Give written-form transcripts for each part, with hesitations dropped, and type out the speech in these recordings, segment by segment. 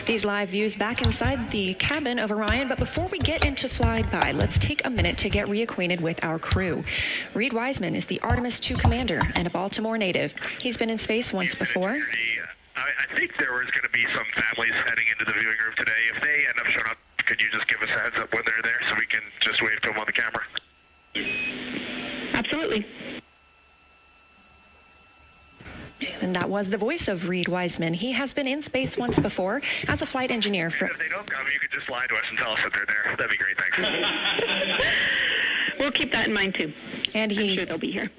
These live views back inside the cabin of Orion, but before we get into flyby, let's take a minute to get reacquainted with our crew. Reed Wiseman is the Artemis II commander and a Baltimore native. He's been in space once before. I think there was going to be some families heading into the viewing room today. If they end up showing up, could you just give us a heads up when they're there so we can just wave to them on the camera? Absolutely. And that was the voice of Reed Wiseman. He has been in space once before as a flight engineer. And if they don't come, you could just lie to us and tell us that they're there. That'd be great, thanks. We'll keep that in mind, too. And I'm sure they'll be here.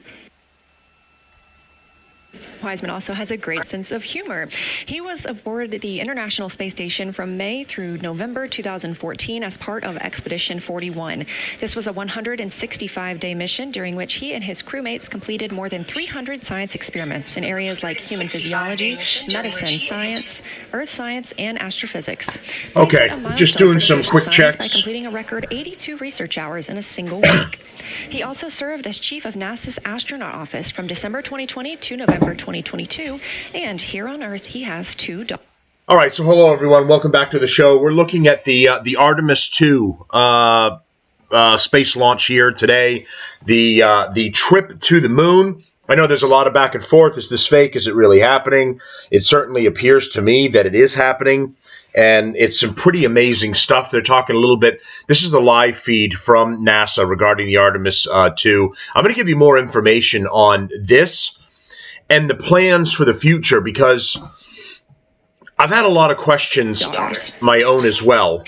Wiseman also has a great sense of humor. He was aboard the International Space Station from May through November 2014 as part of Expedition 41. This was a 165-day mission during which he and his crewmates completed more than 300 science experiments in areas like human physiology, medicine, science, earth science, and astrophysics. Okay, just doing some quick checks. By completing a record 82 research hours in a single week. He also served as chief of NASA's astronaut office from December 2020 to November 2022, and here on Earth he has 2 dogs. All right, so hello everyone, welcome back to the show. We're looking at the Artemis II space launch here today. The trip to the moon. I know there's a lot of back and forth. Is this fake? Is it really happening? It certainly appears to me that it is happening. And it's some pretty amazing stuff. They're talking a little bit. This is the live feed from NASA regarding the Artemis II. I'm going to give you more information on this and the plans for the future because I've had a lot of questions, my own as well.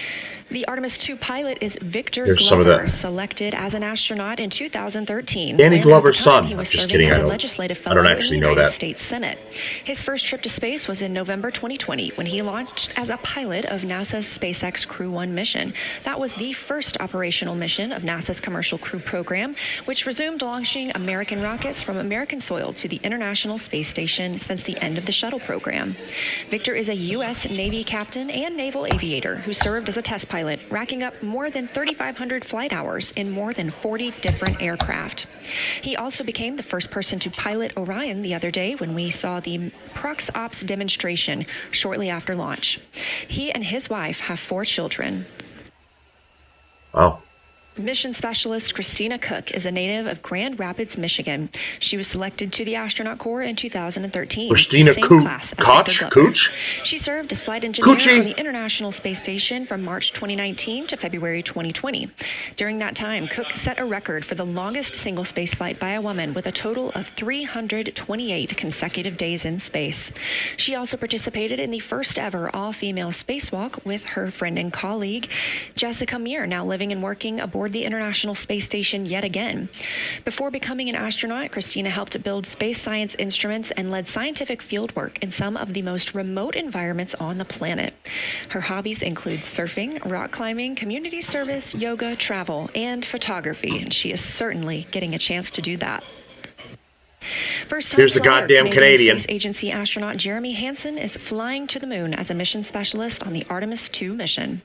The Artemis II pilot is Victor Here's some of Glover, that. selected as an astronaut in 2013. Danny When Glover's at the time, son. He was I'm just serving kidding. as I a legislative fellow don't actually in the know United that. States Senate. His first trip to space was in November 2020 when he launched as a pilot of NASA's SpaceX Crew 1 mission. That was the first operational mission of NASA's Commercial Crew Program, which resumed launching American rockets from American soil to the International Space Station since the end of the shuttle program. Victor is a U.S. Navy captain and naval aviator who served as a test pilot, racking up more than 3,500 flight hours in more than 40 different aircraft. He also became the first person to pilot Orion the other day when we saw the Prox Ops demonstration shortly after launch. He and his wife have 4 children. Wow. Mission specialist Christina Cook is a native of Grand Rapids, Michigan. She was selected to the Astronaut Corps in 2013. Christina Cooch? She served as flight engineer Coochie. on the International Space Station from March 2019 to February 2020. During that time, Cook set a record for the longest single space flight by a woman with a total of 328 consecutive days in space. She also participated in the first ever all-female spacewalk with her friend and colleague, Jessica Meir, now living and working aboard the International Space Station yet again. Before becoming an astronaut, Christina helped build space science instruments and led scientific fieldwork in some of the most remote environments on the planet. Her hobbies include surfing, rock climbing, community service, yoga, travel, and photography, and she is certainly getting a chance to do that. Here's the goddamn Canadian. Space Agency astronaut Jeremy Hansen is flying to the moon as a mission specialist on the Artemis II mission.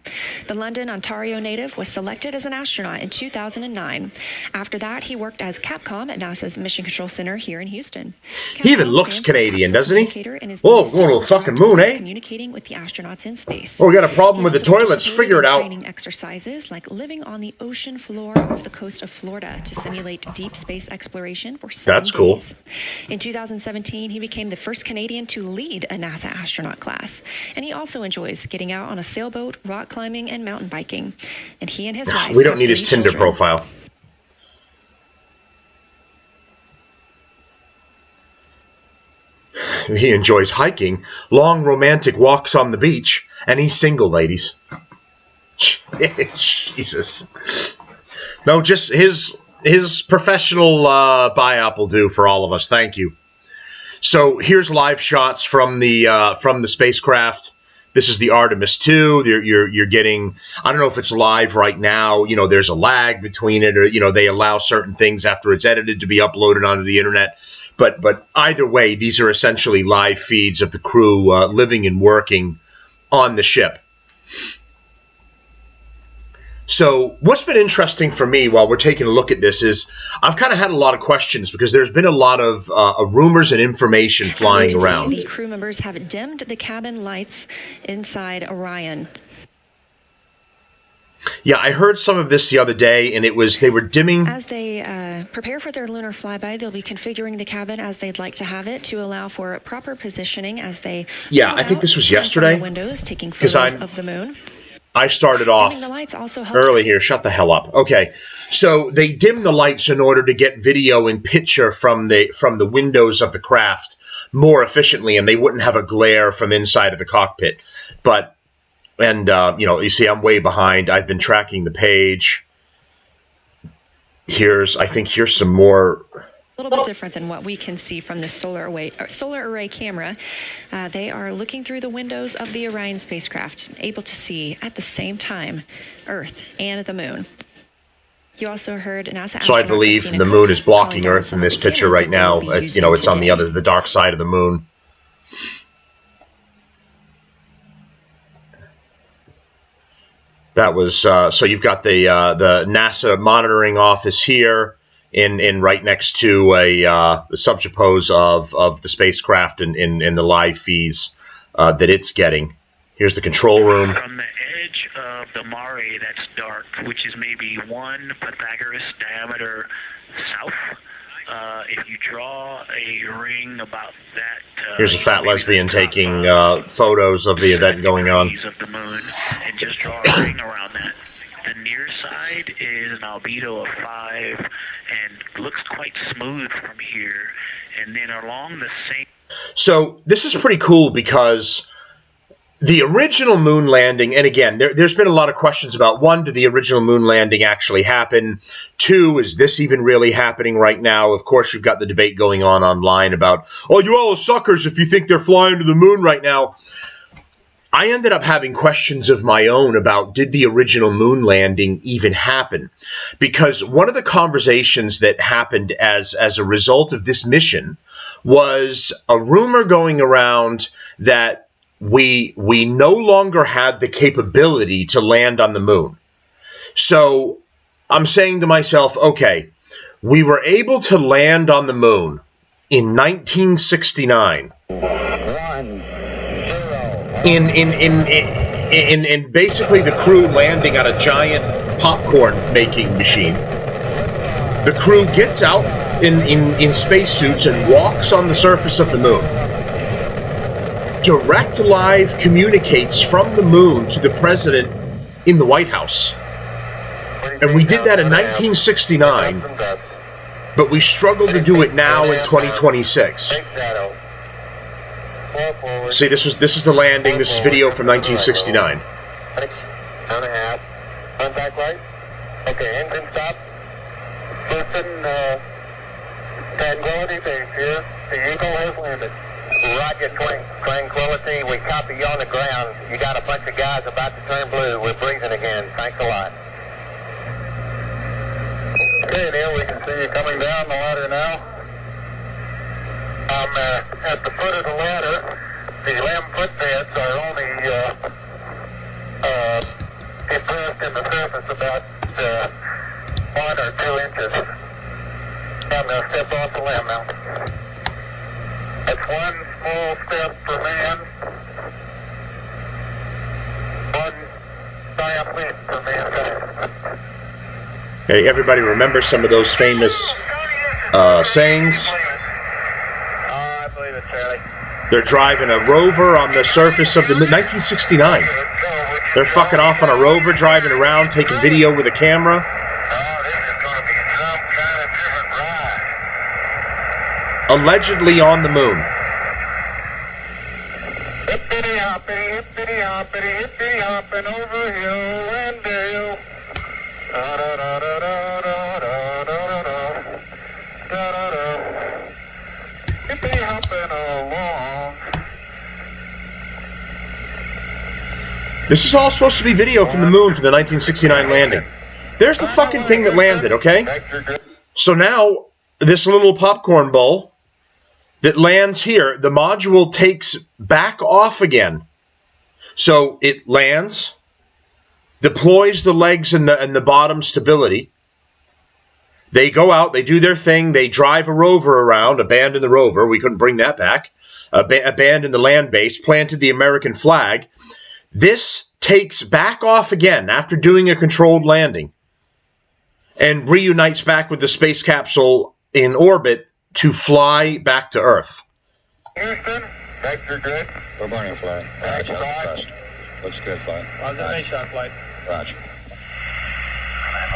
The London, Ontario native was selected as an astronaut in 2009. After that, he worked as Capcom at NASA's Mission Control Center here in Houston. He even looks Canadian, doesn't he? Whoa, going to the fucking moon, eh? Communicating with the astronauts in space. Oh, we got a problem with the toilets. Figure it out. Training exercises like living on the ocean floor off the coast of Florida to simulate deep space exploration for 7 That's cool. days. In 2017, he became the first Canadian to lead a NASA astronaut class. And he also enjoys getting out on a sailboat, rock climbing, and mountain biking. And he and his wife We don't have need his 3 Tinder children. profile. He enjoys hiking, long romantic walks on the beach, and he's single, ladies. Jesus. No, just his professional buy-up will do for all of us. Thank you. So here's live shots from the spacecraft. This is the Artemis II. You're getting, I don't know if it's live right now. You know, there's a lag between it, or, you know, they allow certain things after it's edited to be uploaded onto the internet. But either way, these are essentially live feeds of the crew living and working on the ship. So what's been interesting for me while we're taking a look at this is I've kind of had a lot of questions because there's been a lot of rumors and information flying around. The crew members have dimmed the cabin lights inside Orion. Yeah, I heard some of this the other day, and they were dimming. As they prepare for their lunar flyby, they'll be configuring the cabin as they'd like to have it to allow for proper positioning as they. Yeah, I think this was yesterday. Windows, taking photos of the moon. I started off early here. Shut the hell up. Okay, so they dimmed the lights in order to get video and picture from the windows of the craft more efficiently, and they wouldn't have a glare from inside of the cockpit. You see, I'm way behind. I've been tracking the page. Here's some more. A little bit different than what we can see from the solar array camera. They are looking through the windows of the Orion spacecraft, able to see at the same time Earth and the moon. You also heard NASA. So I believe the moon is blocking Earth in this picture right now. It's on the dark side of the moon. That was so you've got the NASA monitoring office here in right next to the subjuppose of the spacecraft in the live feeds that it's getting. Here's the control room. From the edge of the Mare that's dark, which is maybe 1 Pythagoras diameter south. If you draw a ring about that, here's a fat lesbian taking photos of the event going on. Of the moon, and just draw a ring around that. The near side is an albedo of 5, and looks quite smooth from here. And then along the same. So this is pretty cool because the original moon landing, and again, there's been a lot of questions about, 1, did the original moon landing actually happen? 2, is this even really happening right now? Of course, you've got the debate going on online about, oh, you're all suckers if you think they're flying to the moon right now. I ended up having questions of my own about, did the original moon landing even happen? Because one of the conversations that happened as a result of this mission was a rumor going around that we no longer had the capability to land on the moon. So I'm saying to myself, okay, we were able to land on the moon in 1969. In basically the crew landing on a giant popcorn making machine. The crew gets out in spacesuits and walks on the surface of the moon. Direct Live communicates from the moon to the president in the White House. And we did that in 1969, but we struggle to do it now in 2026. See, this is the landing. This is video from 1969. Contact light. Okay, engine stop. Houston, Tranquility Base here. The Eagle has landed. Roger, Tranquility. We copy you on the ground. You got a bunch of guys about to turn blue. We're breathing again. Thanks a lot. Okay, Neil, we can see you coming down the ladder now. I'm at the foot of the ladder. The LEM footbeds are only impressed in the surface about 1 or 2 inches. I'm going to step off the LEM now. That's 1 small step for man, 1 giant leap for mankind. Hey, everybody remember some of those famous sayings? I believe it, Charlie. They're driving a rover on the surface of the 1969. They're fucking off on a rover, driving around, taking video with a camera. Oh, this is going to be some kind of different ride. Allegedly on the moon. Hippity hoppity, hippity hopping over hill and dale. Da da da da da da da da da da da. Hippity hopping along. This is all supposed to be video from the moon for the 1969 landing. There's the fucking thing that landed, okay? So now, this little popcorn bowl that lands here, the module takes back off again. So it lands, deploys the legs and the bottom stability. They go out, they do their thing, they drive a rover around, abandon the rover, we couldn't bring that back, abandon the land base, planted the American flag. This takes back off again after doing a controlled landing and reunites back with the space capsule in orbit to fly back to Earth. Houston, vector good. We're burning flight. Roger. Looks good, flight. Nice flight. Roger.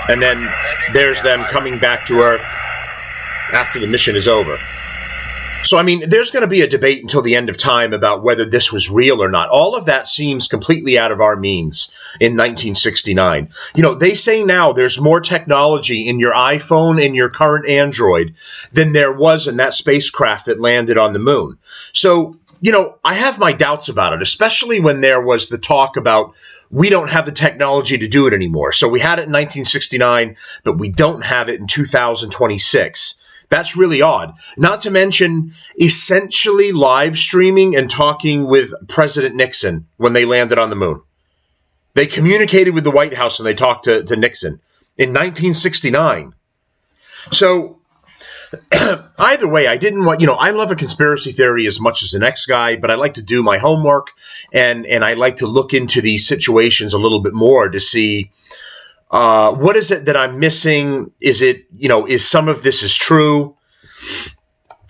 And then there's them coming back to Earth after the mission is over. So, I mean, there's going to be a debate until the end of time about whether this was real or not. All of that seems completely out of our means in 1969. You know, they say now there's more technology in your iPhone and your current Android than there was in that spacecraft that landed on the moon. So, you know, I have my doubts about it, especially when there was the talk about we don't have the technology to do it anymore. So we had it in 1969, but we don't have it in 2026. That's really odd. Not to mention essentially live streaming and talking with President Nixon when they landed on the moon. They communicated with the White House and they talked to Nixon in 1969. So either way, I didn't want, I love a conspiracy theory as much as the next guy, but I like to do my homework and I like to look into these situations a little bit more to see what is it that I'm missing? Is it, is some of this is true?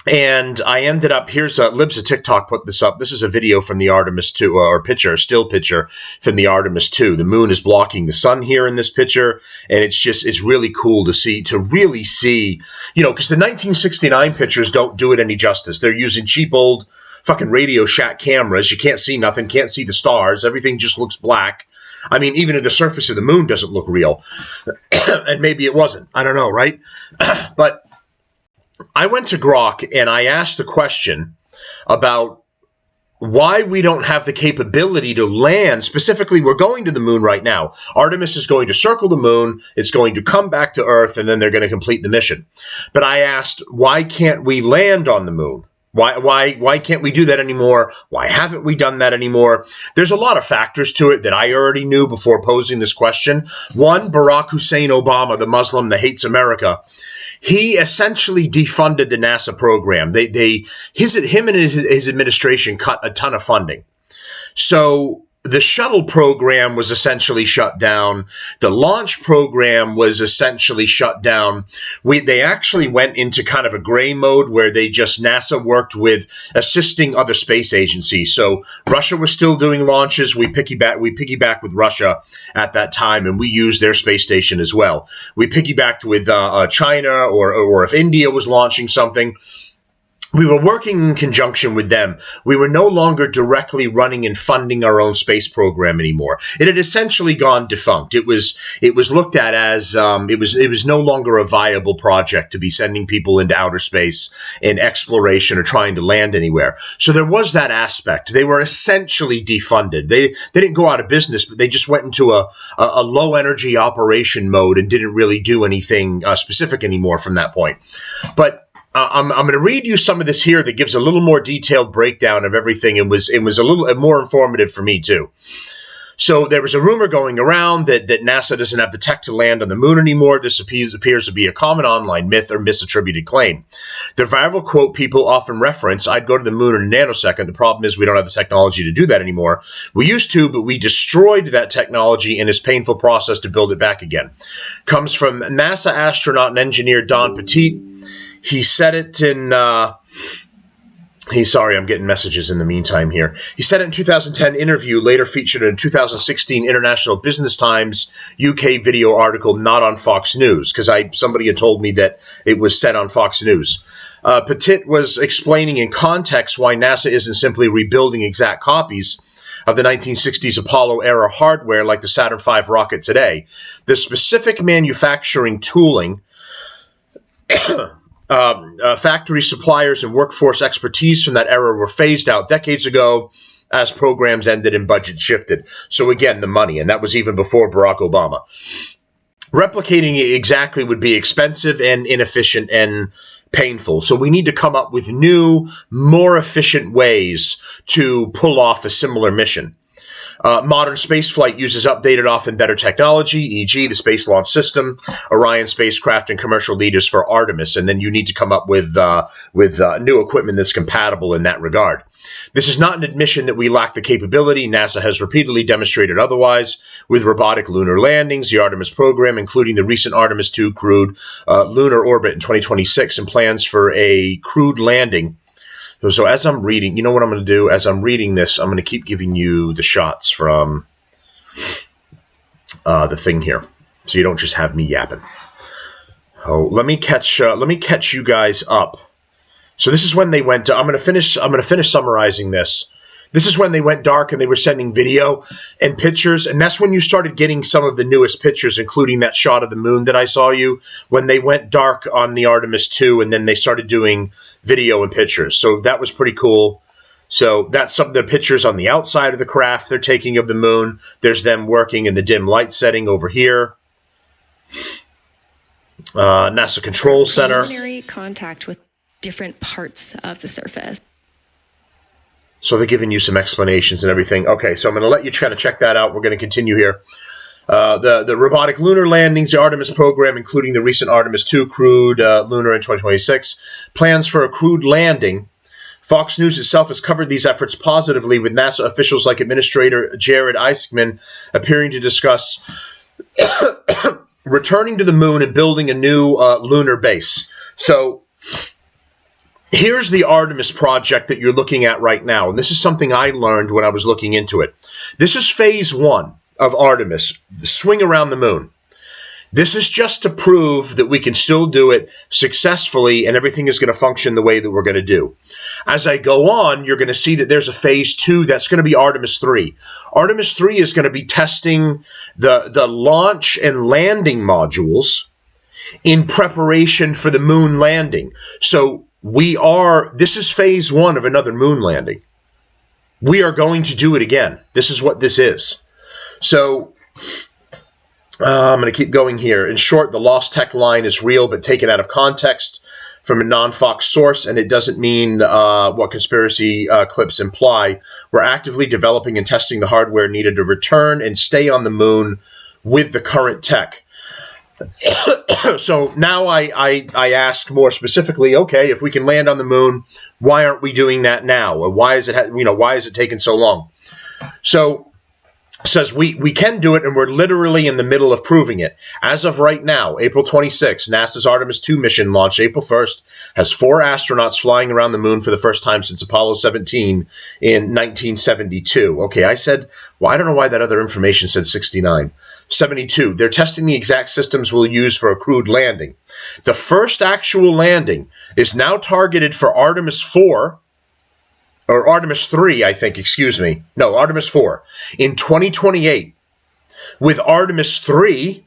And I ended up, Libs of TikTok put this up. This is a video from the Artemis 2, or still picture from the Artemis 2. The moon is blocking the sun here in this picture. And it's really cool to really see, because the 1969 pictures don't do it any justice. They're using cheap old fucking Radio Shack cameras. You can't see nothing, can't see the stars. Everything just looks black. I mean, even if the surface of the moon doesn't look real. And maybe it wasn't. I don't know, right? But I went to Grok and I asked the question about why we don't have the capability to land. Specifically, we're going to the moon right now. Artemis is going to circle the moon. It's going to come back to Earth, and then they're going to complete the mission. But I asked, why can't we land on the moon? Why can't we do that anymore? Why haven't we done that anymore? There's a lot of factors to it that I already knew before posing this question. One, Barack Hussein Obama, the Muslim that hates America, he essentially defunded the NASA program. Him and his administration cut a ton of funding. So the shuttle program was essentially shut down. The launch program was essentially shut down. They actually went into kind of a gray mode where NASA worked with assisting other space agencies. So Russia was still doing launches. We piggybacked with Russia at that time, and we used their space station as well. We piggybacked with China, or if India was launching something, we were working in conjunction with them. We were no longer directly running and funding our own space program anymore. It had essentially gone defunct. It was looked at as it was no longer a viable project to be sending people into outer space in exploration or trying to land anywhere. So there was that aspect. They were essentially defunded. They didn't go out of business, but they just went into a low energy operation mode and didn't really do anything specific anymore from that point. But I'm going to read you some of this here that gives a little more detailed breakdown of everything. It was a little more informative for me, too. So there was a rumor going around that NASA doesn't have the tech to land on the moon anymore. This appears to be a common online myth or misattributed claim. The viral quote people often reference, "I'd go to the moon in a nanosecond. The problem is we don't have the technology to do that anymore. We used to, but we destroyed that technology in this painful process to build it back again." Comes from NASA astronaut and engineer Don Petit. He said it in, I'm getting messages in the meantime here. He said it in 2010 interview, later featured in 2016 International Business Times UK video article, not on Fox News, because somebody had told me that it was said on Fox News. Petit was explaining in context why NASA isn't simply rebuilding exact copies of the 1960s Apollo-era hardware like the Saturn V rocket today. The specific manufacturing tooling, factory suppliers and workforce expertise from that era were phased out decades ago as programs ended and budgets shifted. So again, the money, and that was even before Barack Obama. Replicating it exactly would be expensive and inefficient and painful. So we need to come up with new, more efficient ways to pull off a similar mission. Modern spaceflight uses updated, often better technology, e.g. the Space Launch System, Orion spacecraft, and commercial leaders for Artemis. And then you need to come up with new equipment that's compatible in that regard. This is not an admission that we lack the capability. NASA has repeatedly demonstrated otherwise with robotic lunar landings, the Artemis program, including the recent Artemis II crewed lunar orbit in 2026, and plans for a crewed landing. So as I'm reading, you know what I'm going to do? As I'm reading this, I'm going to keep giving you the shots from the thing here, so you don't just have me yapping. Oh, let me catch you guys up. So this is when they went. I'm going to finish summarizing this. This is when they went dark and they were sending video and pictures, and that's when you started getting some of the newest pictures, including that shot of the moon that I saw you, when they went dark on the Artemis 2, and then they started doing video and pictures. So that was pretty cool. So that's some of the pictures on the outside of the craft they're taking of the moon. There's them working in the dim light setting over here. NASA Control Center. Preliminary contact with different parts of the surface. So they're giving you some explanations and everything. Okay, so I'm going to let you kind of check that out. We're going to continue here. The robotic lunar landings, the Artemis program, including the recent Artemis II crewed lunar in 2026, plans for a crewed landing. Fox News itself has covered these efforts positively, with NASA officials like Administrator Jared Isaacman appearing to discuss returning to the moon and building a new lunar base. So here's the Artemis project that you're looking at right now, and this is something I learned when I was looking into it. This is phase 1 of Artemis, the swing around the moon. This is just to prove that we can still do it successfully and everything is going to function the way that we're going to do. As I go on, you're going to see that there's a phase 2 that's going to be Artemis 3. Artemis 3 is going to be testing the launch and landing modules in preparation for the moon landing. So this is phase 1 of another moon landing. We are going to do it again. This is what this is. So I'm going to keep going here. In short, the Lost Tech line is real, but taken out of context from a non-Fox source, and it doesn't mean what conspiracy clips imply. We're actively developing and testing the hardware needed to return and stay on the moon with the current tech. So now I ask more specifically, okay, if we can land on the moon, why aren't we doing that now? Or why is it taking so long? So it says we can do it, and we're literally in the middle of proving it. As of right now, April 26, NASA's Artemis II mission launched April 1st, has 4 astronauts flying around the moon for the first time since Apollo 17 in 1972. Okay, I said, well, I don't know why that other information said 69. 72. They're testing the exact systems we'll use for a crewed landing. The first actual landing is now targeted for Artemis 4, or Artemis 3, I think, Artemis 4, in 2028, with Artemis 3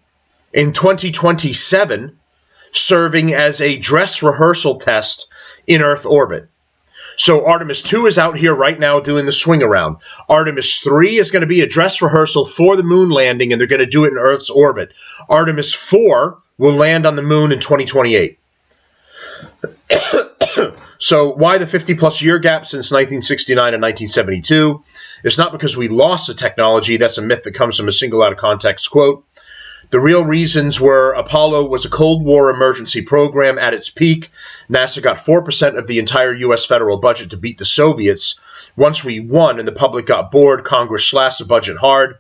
in 2027 serving as a dress rehearsal test in Earth orbit. So Artemis 2 is out here right now doing the swing around. Artemis 3 is going to be a dress rehearsal for the moon landing, and they're going to do it in Earth's orbit. Artemis 4 will land on the moon in 2028. So why the 50-plus year gap since 1969 and 1972? It's not because we lost the technology. That's a myth that comes from a single out-of-context quote. The real reasons were Apollo was a Cold War emergency program at its peak. NASA got 4% of the entire U.S. federal budget to beat the Soviets. Once we won and the public got bored, Congress slashed the budget hard.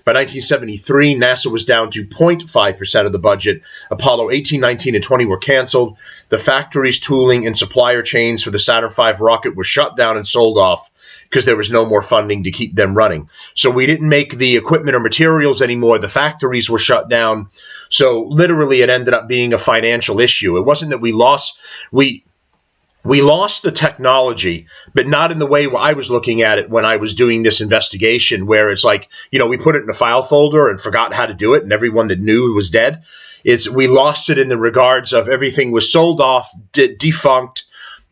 By 1973, NASA was down to 0.5% of the budget. Apollo 18, 19, and 20 were canceled. The factories, tooling, and supplier chains for the Saturn V rocket were shut down and sold off because there was no more funding to keep them running. So we didn't make the equipment or materials anymore. The factories were shut down. So literally it ended up being a financial issue. It wasn't that we lost the technology, but not in the way I was looking at it when I was doing this investigation, where it's like, we put it in a file folder and forgot how to do it, and everyone that knew was dead. We lost it in the regards of everything was sold off, defunct,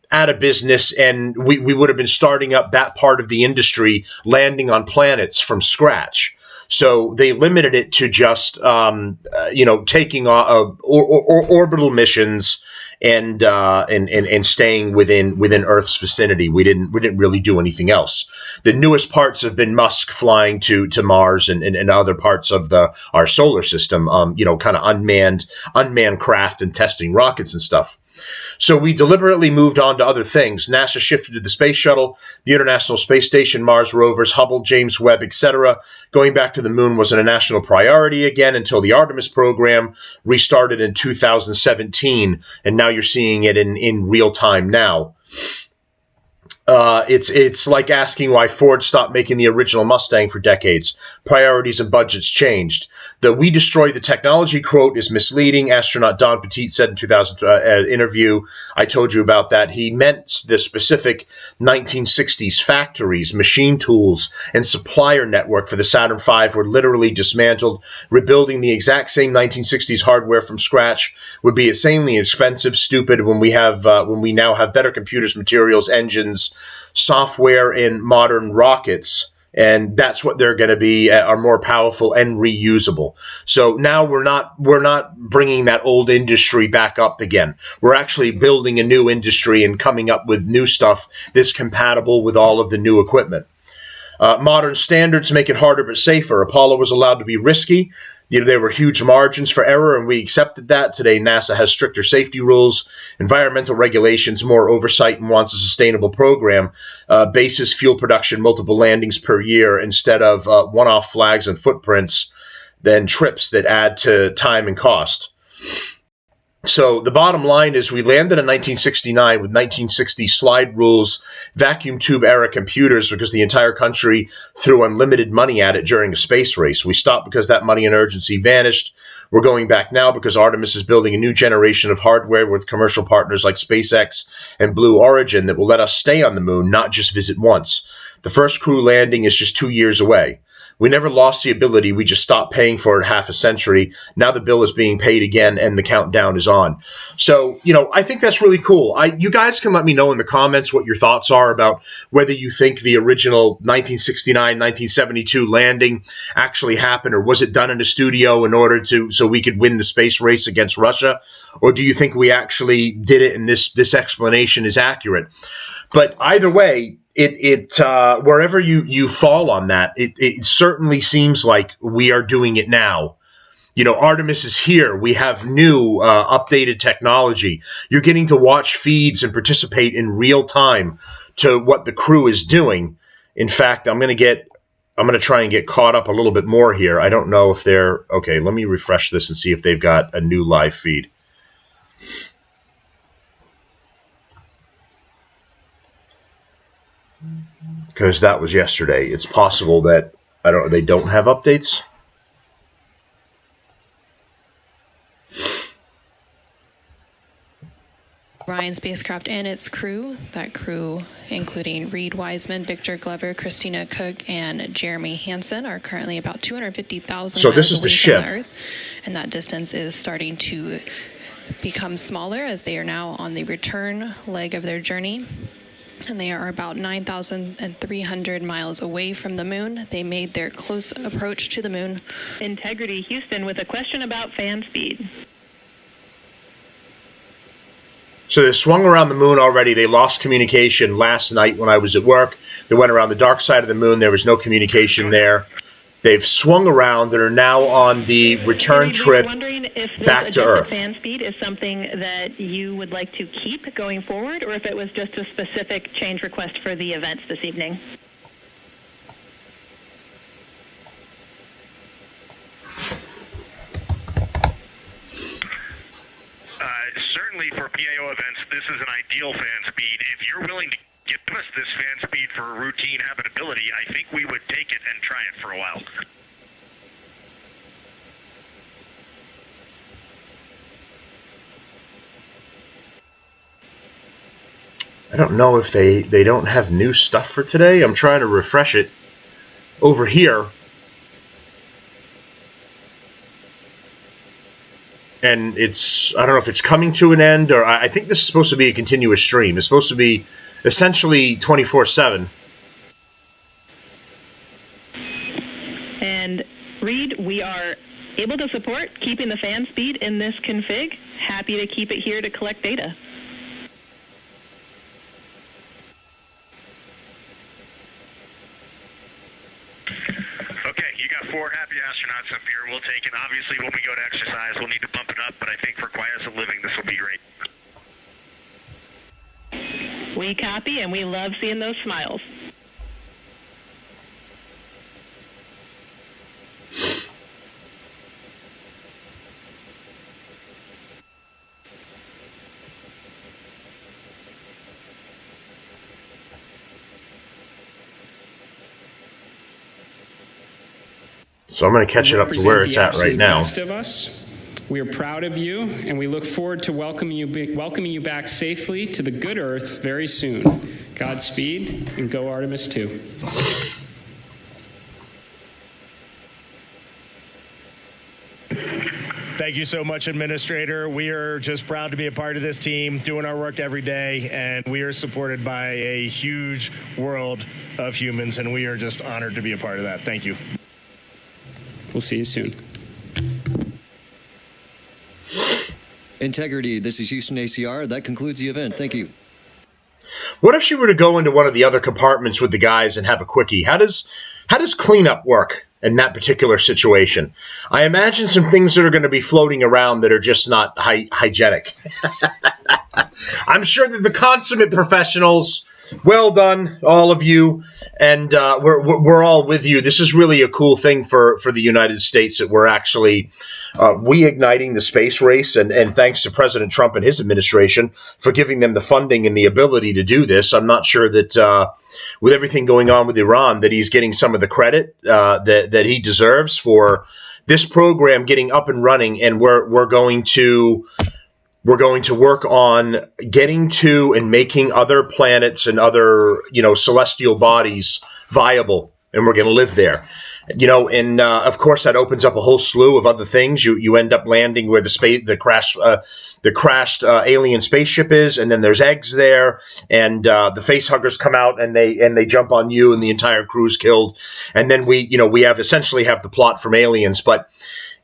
out of business, and we would have been starting up that part of the industry, landing on planets from scratch. So they limited it to just, taking orbital missions and staying within Earth's vicinity. We didn't really do anything else. The newest parts have been Musk flying to Mars and other parts of our solar system. Kind of unmanned craft and testing rockets and stuff. So we deliberately moved on to other things. NASA shifted to the space shuttle, the International Space Station, Mars rovers, Hubble, James Webb, etc. Going back to the moon wasn't a national priority again until the Artemis program restarted in 2017, and now you're seeing it in real time now. It's like asking why Ford stopped making the original Mustang for decades. Priorities and budgets changed. The "we destroy the technology" quote is misleading. Astronaut Don Petit said in 2000 interview, I told you about that. He meant the specific 1960s factories, machine tools, and supplier network for the Saturn V were literally dismantled. Rebuilding the exact same 1960s hardware from scratch would be insanely expensive, stupid when we now have better computers, materials, engines, software in modern rockets, and that's what they're going to be, are more powerful and reusable. So now we're not bringing that old industry back up again. We're actually building a new industry and coming up with new stuff that's compatible with all of the new equipment. Modern standards make it harder but safer. Apollo was allowed to be risky. There were huge margins for error, and we accepted that. Today, NASA has stricter safety rules, environmental regulations, more oversight, and wants a sustainable program. Bases fuel production, multiple landings per year instead of one-off flags and footprints, then trips that add to time and cost. So the bottom line is we landed in 1969 with 1960 slide rules, vacuum tube era computers because the entire country threw unlimited money at it during a space race. We stopped because that money and urgency vanished. We're going back now because Artemis is building a new generation of hardware with commercial partners like SpaceX and Blue Origin that will let us stay on the moon, not just visit once. The first crew landing is just 2 years away. We never lost the ability. We just stopped paying for it half a century. Now the bill is being paid again, and the countdown is on. So, I think that's really cool. You guys can let me know in the comments what your thoughts are about whether you think the original 1969, 1972 landing actually happened, or was it done in a studio in order so we could win the space race against Russia? Or do you think we actually did it and this explanation is accurate? But either way, wherever you fall on that, it certainly seems like we are doing it now. Artemis is here. We have new, updated technology. You're getting to watch feeds and participate in real time to what the crew is doing. In fact, I'm going to try and get caught up a little bit more here. I don't know if they're okay. Let me refresh this and see if they've got a new live feed. Because that was yesterday. It's possible that they don't have updates. Orion spacecraft and its crew. That crew, including Reed Wiseman, Victor Glover, Christina Koch, and Jeremy Hansen, are currently about 250,000 so miles this is away the from ship. the Earth, and that distance is starting to become smaller as they are now on the return leg of their journey. And they are about 9,300 miles away from the moon. They made their close approach to the moon. Integrity Houston with a question about fan speed. So they swung around the moon already. They lost communication last night when I was at work. They went around the dark side of the moon. There was no communication there. They've swung around and are now on the return trip back to Earth. Fan speed is something that you would like to keep going forward, or if it was just a specific change request for the events this evening? Certainly for PAO events, this is an ideal fan speed. If you're willing to give us this fan speed for routine habitability, I think we would take it and try it for a while. I don't know if they don't have new stuff for today. I'm trying to refresh it over here. And I don't know if it's coming to an end, or I think this is supposed to be a continuous stream. It's supposed to be essentially 24/7. And Reed, we are Able to support keeping the fan speed in this config. Happy to keep it here to collect data. Okay, you got 4 happy astronauts up here. We'll take it. Obviously, when we go to exercise, we'll need to bump it up, but I think for quiet of living, this will be great. We copy, and we love seeing those smiles. So I'm going to catch it up to where it's at right now. Best of us. We are proud of you, and we look forward to welcoming you back safely to the good Earth very soon. Godspeed, and go Artemis 2. Thank you so much, Administrator. We are just proud to be a part of this team, doing our work every day, and we are supported by a huge world of humans, and we are just honored to be a part of that. Thank you. We'll see you soon. Integrity, this is Houston ACR. That concludes the event. Thank you. What if she were to go into one of the other compartments with the guys and have a quickie? How does cleanup work in that particular situation? I imagine some things that are going to be floating around that are just not hygienic. I'm sure that the consummate professionals, well done, all of you, and we're all with you. This is really a cool thing for the United States that we're actually reigniting the space race, and thanks to President Trump and his administration for giving them the funding and the ability to do this. I'm not sure that with everything going on with Iran that he's getting some of the credit that he deserves for this program getting up and running, and we're going to work on getting to and making other planets and other, celestial bodies viable, and we're going to live there. And of course that opens up a whole slew of other things. You end up landing where the crashed alien spaceship is, and then there's eggs there, and the face huggers come out and they jump on you, and the entire crew's killed. And then we essentially have the plot from Aliens, but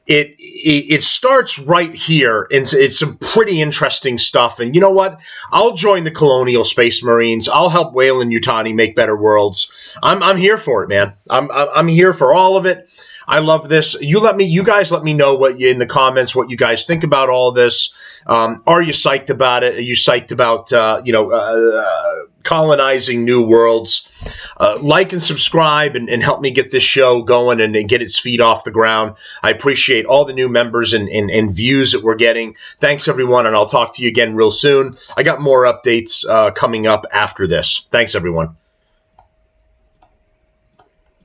it starts right here. It's some pretty interesting stuff. And you know what? I'll join the Colonial Space Marines. I'll help Weyland-Yutani make better worlds. I'm here for it, man. I'm here for all of it. I love this. You guys let me know in the comments what you guys think about all of this. Are you psyched about it? Are you psyched about colonizing new worlds? Like and subscribe and help me get this show going and get its feet off the ground. I appreciate all the new members and views that we're getting. Thanks, everyone, and I'll talk to you again real soon. I got more updates coming up after this. Thanks, everyone.